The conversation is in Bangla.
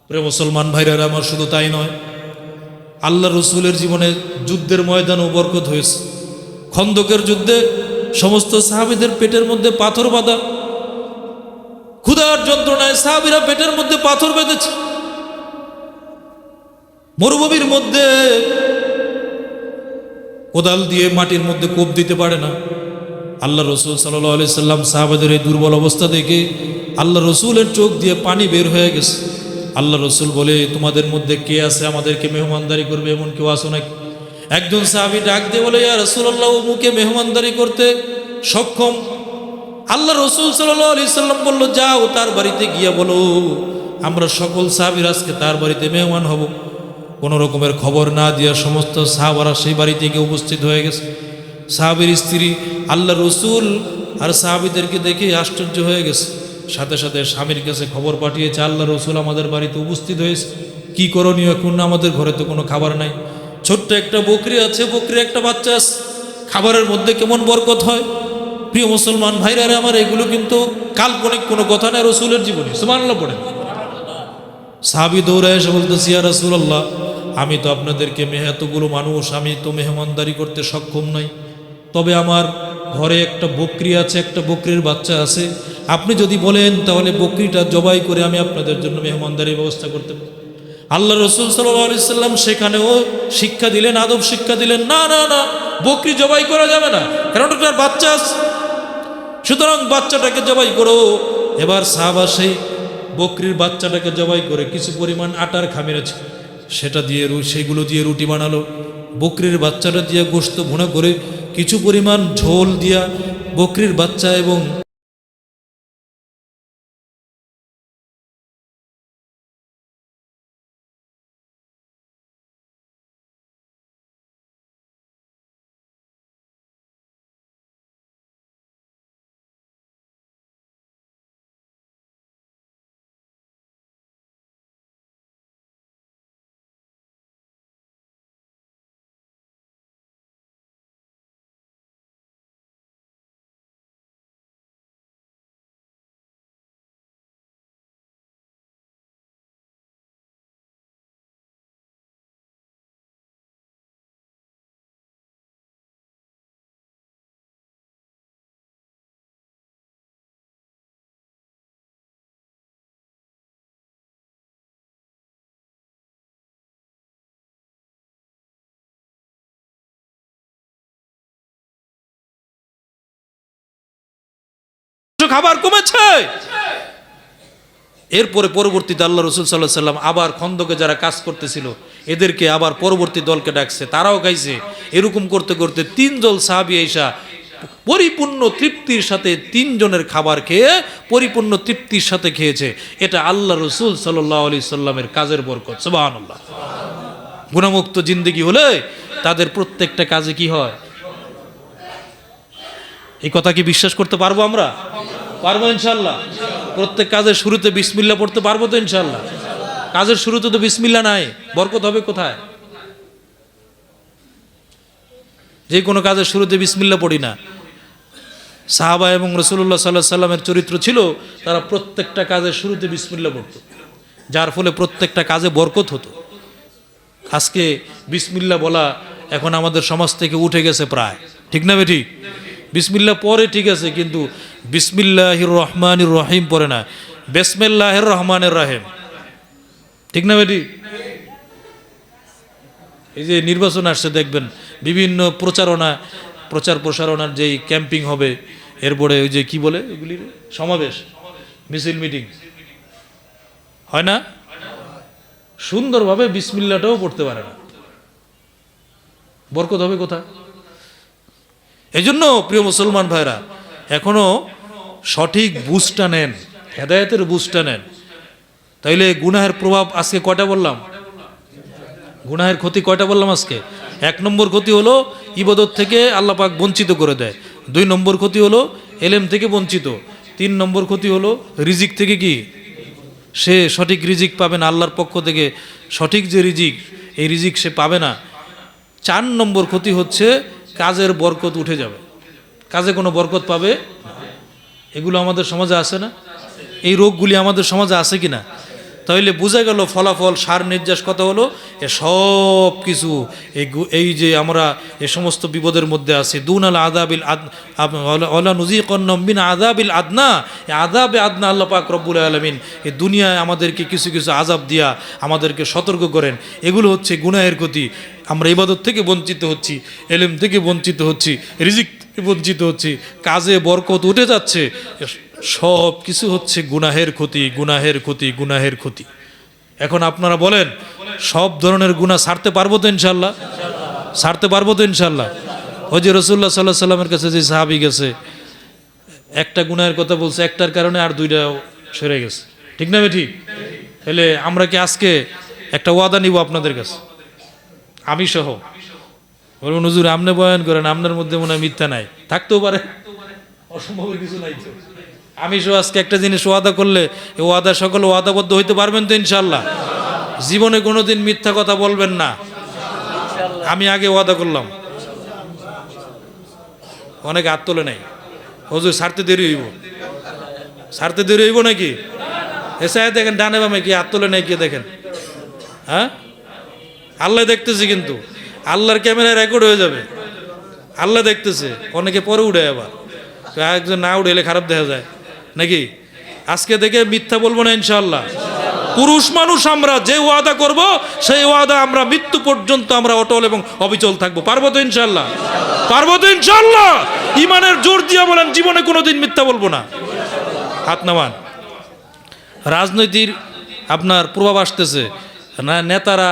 প্রিয় মুসলমান ভাইরা আমার, শুধু তাই নয়, আল্লাহ রসুলের জীবনে যুদ্ধের ময়দানও বরকত হয়েছে। খন্দকের যুদ্ধে সমস্ত সাহাবীদের পেটের মধ্যে পাথর বাঁধা, ক্ষুধার যন্ত্রণায় সাহাবীরা পেটের মধ্যে পাথর বেঁধেছে। মরুভূমির মধ্যে কোদাল দিয়ে মাটির মধ্যে কোপ দিতে পারে না। আল্লাহ রসুল সাল্লাল্লাহু আলাইহি সাল্লাম সাহাবাদের এই দুর্বল অবস্থা দেখে আল্লাহ রসুলের চোখ দিয়ে পানি বের হয়ে গেছে। আল্লাহ রসুল বলে, তোমাদের মধ্যে কে আছে আমাদেরকে মেহমানদারি করবে, এমন কেউ আসো নাকি? একজন সাহাবী ডাক দিয়ে বলে, ইয়া রাসূলুল্লাহ, ও মুখে মেহমানদারি করতে সক্ষম। আল্লাহ রসুল সাল্লাল্লাহু আলাইহি সাল্লাম বলল, যাও তার বাড়িতে গিয়ে বলো আমরা সকল সাহাবীরা আজকে তার বাড়িতে মেহমান হব। কোনো রকমের খবর না দিয়া সমস্ত সাহাবারা সেই বাড়িতে গিয়ে উপস্থিত হয়ে গেছে। সাহাবীর স্ত্রী আল্লাহ রসুল আর সাহাবীদেরকে দেখে আশ্চর্য হয়ে গেছে। সাথে সাথে স্বামীর কাছে খবর পাঠিয়েছে, আল্লাহ রসুল আমাদের বাড়িতে উপস্থিত হয়েছে, কি করণীয় এখন? আমাদের ঘরে তো কোনো খাবার নাই, ছোট্ট একটা বকরি আছে, বকরি একটা বাচ্চা আছে, খাবারের মধ্যে কেমন বরকত হয়? প্রিয় মুসলমান ভাইরা আমার, এগুলো কিন্তু কাল্পনিক কোনো কথা নয়, রসুলের জীবনী। সুবহানাল্লাহ পড়েন। সাহাবী দৌড়ে এসে বলতেছে, ইয়া রাসূলুল্লাহ, আমি তো আপনাদেরকে এতগুলো মানুষ, আমি তো মেহমানদারি করতে সক্ষম নই, তবে আমার ঘরে একটা বকরি আছে, একটা বকরির বাচ্চা আছে, আপনি যদি বলেন তাহলে বকরিটা জবাই করে আমি আপনাদের জন্য মেহমানদারির ব্যবস্থা করতে পারি। আল্লাহ রসুল সাল্লাল্লাহু আলাইহি সাল্লাম সেখানেও শিক্ষা দিলেন, আদব শিক্ষা দিলেন, না না না, বকরি জবাই করা যাবে না, কারণ ওটার বাচ্চা আছে, সুতরাং বাচ্চাটাকে জবাই করো। এবার সাহাবা সেই বকরির বাচ্চাটাকে জবাই করে কিছু পরিমাণ আটার খামির আছে, সেটা দিয়ে সেইগুলো দিয়ে রুটি বানালো। বকরির বাচ্চাটা দিয়ে গোশত ভুনা করে কিছু পরিমাণ ঝোল দিয়া বকরির বাচ্চা এবং খাবার কমেছে। এরপরে পরবর্তীতে আল্লাহ রসুল সাল্লাল্লাহু আলাইহি সাল্লাম আবার খন্দকে যারা কাজ করতেছিল এদেরকে আবার পরবর্তী দলকে ডাকছে, তারাও খাইছে। এরকম করতে করতে 3 দল সাহাবী আইসা পরিপূর্ণ তৃপ্তির সাথে 3 জনের খাবার খেয়ে পরিপূর্ণ তৃপ্তির সাথে খেয়েছে। এটা আল্লাহ রসুল সাল্লাল্লাহু আলাইহি সাল্লামের কাজের বরকত। সুবহানাল্লাহ। গুনাহমুক্ত জিন্দেগি হলে তাদের প্রত্যেকটা কাজে কি হয়? এই কথা কি বিশ্বাস করতে পারবো আমরা? পারবো ইনশাআল্লাহ। প্রত্যেক কাজের শুরুতে বিসমিল্লাহ পড়তে পারবো তো ইনশাআল্লাহ? কাজের শুরুতে তো বিসমিল্লাহ নাই, বরকত হবে কোথায়? যে কোনো কাজের শুরুতে বিসমিল্লাহ পড়ি না। সাহাবা এবং রাসূলুল্লাহ সাল্লাল্লাহু আলাইহি সাল্লামের চরিত্র ছিল, তারা প্রত্যেকটা কাজের শুরুতে বিসমিল্লাহ পড়তো, যার ফলে প্রত্যেকটা কাজে বরকত হতো। আজকে বিসমিল্লাহ বলা এখন আমাদের সমাজ থেকে উঠে গেছে প্রায়, ঠিক না বেঠিক? বিসমিল্লাহ পরে ঠিক আছে, কিন্তু বিসমিল্লাহির রহমানির রহিম পড়ে না, বিসমিল্লাহির রহমানির রহিম, ঠিক না বেঠিক? এই যে নির্বাচন আসছে দেখবেন, বিভিন্ন প্রচার প্রসারণার যেই ক্যাম্পিং হবে, এরপরে ওই যে কি বলে এগুলি, সমাবেশ, মিছিল, মিটিং হয় না, সুন্দরভাবে বিসমিল্লাহটাও পড়তে পারে না, বরকত হবে কোথায়? এই জন্য প্রিয় মুসলমান ভাইরা, এখনো সঠিক বুঝটা নেন, হেদায়েতের বুঝটা নেন, তাইলে গুনাহের প্রভাব আজকে কয়টা বললাম? গুনাহের ক্ষতি কয়টা বললাম আজকে? 1 নম্বর ক্ষতি হলো ইবাদত থেকে আল্লাহ পাক বঞ্চিত করে দেয়। 2 নম্বর ক্ষতি হলো এলেম থেকে বঞ্চিত। 3 নম্বর ক্ষতি হলো রিজিক থেকে কি সে সঠিক রিজিক পাবে না, আল্লাহর পক্ষ থেকে সঠিক যে রিজিক, এই রিজিক সে পাবে না। 4 নম্বর ক্ষতি হচ্ছে কাজের বরকত উঠে যাবে, কাজে কোনো বরকত পাবে। এগুলো আমাদের সমাজে আছে না? এই রোগগুলি আমাদের সমাজে আছে কিনা? তাহলে বোঝা গেল ফলাফল সার নির্যাস কত হলো, এ সব কিছু এই যে আমরা এ সমস্ত বিপদের মধ্যে আছি, দুনাল আযাবিল ওয়ালা নুযিকান্নাহুম মিন আযাবিল আদনা, এই আযাবে আদনা আল্লাহ পাক রব্বুল আলামিন এই দুনিয়ায় আমাদেরকে কিছু কিছু আযাব দিয়া আমাদেরকে সতর্ক করেন। এগুলো হচ্ছে গুনাহের ক্ষতি। আমরা ইবাদত থেকে বঞ্চিত হচ্ছি, এলেম থেকে বঞ্চিত হচ্ছি, রিজিক থেকে বঞ্চিত হচ্ছি, কাজে বরকত উঠে যাচ্ছে, সব কিছু হচ্ছে গুনাহের ক্ষতি, গুনাহের ক্ষতি, গুনাহের ক্ষতি। এখন আপনারা বলেন সব ধরনের গুনাহ ছাড়তে পারবো তো ইনশাল্লাহ? ছাড়তে পারবো তো ইনশাল্লাহ? ওই যে রাসূলুল্লাহ সাল্লাল্লাহু আলাইহি সাল্লামের কাছে যে সাহাবী গেছে, একটা গুনাহের কথা বলছে, একটার কারণে আর দুইটা সরে গেছে, ঠিক না? ঠিক। তাহলে আমরা কি আজকে একটা ওয়াদা নিব আপনাদের কাছে, আমি সহ, বলুন হুজুর আপনি বয়ান করেন, আপনার মধ্যে মনে হয় মিথ্যা নাই, থাকতেও পারে, অসম্ভবের কিছু নাই তো। আমি সহ আজকে একটা জিনিস ওয়াদা করলে এই ওয়াদা সকল ওয়াদাবদ্ধ হইতে পারবেন তো ইনশাল্লাহ? জীবনে কোনোদিন মিথ্যা কথা বলবেন না, আমি আগে ওয়াদা করলাম। অনেক হাত তোলে নাই, হুজুর ছাড়তে দেরি হইব, ছাড়তে দেরি হইব নাকি? এসে দেখেন ডানে বামে কি হাত তোলে নাই, কি দেখেন? হ্যাঁ, আল্লাহ দেখতেছে, কিন্তু আল্লাহর ক্যামেরায় রেকর্ড হয়ে যাবে, আল্লাহ দেখতেছে। অনেকে পরে উঠে, আবার একজন না উঠে এলে খারাপ দেখা যায় নাকি? আজকে দেখে মিথ্যা বলবো না ইনশাআল্লাহ। পুরুষ মানুষ আমরা, যে ওয়াদা করব সেই ওয়াদা আমরা মৃত্যু পর্যন্ত আমরা অটল এবং অবিচল থাকবো। পারবো তো ইনশাআল্লাহ? পারবো তো ইনশাআল্লাহ? ইমানের জোর দিয়ে বলেন, জীবনে কোনোদিন মিথ্যা বলবো না। হাত নামান। রাজনৈতিক আপনার প্রভাব আসতেছে না, নেতারা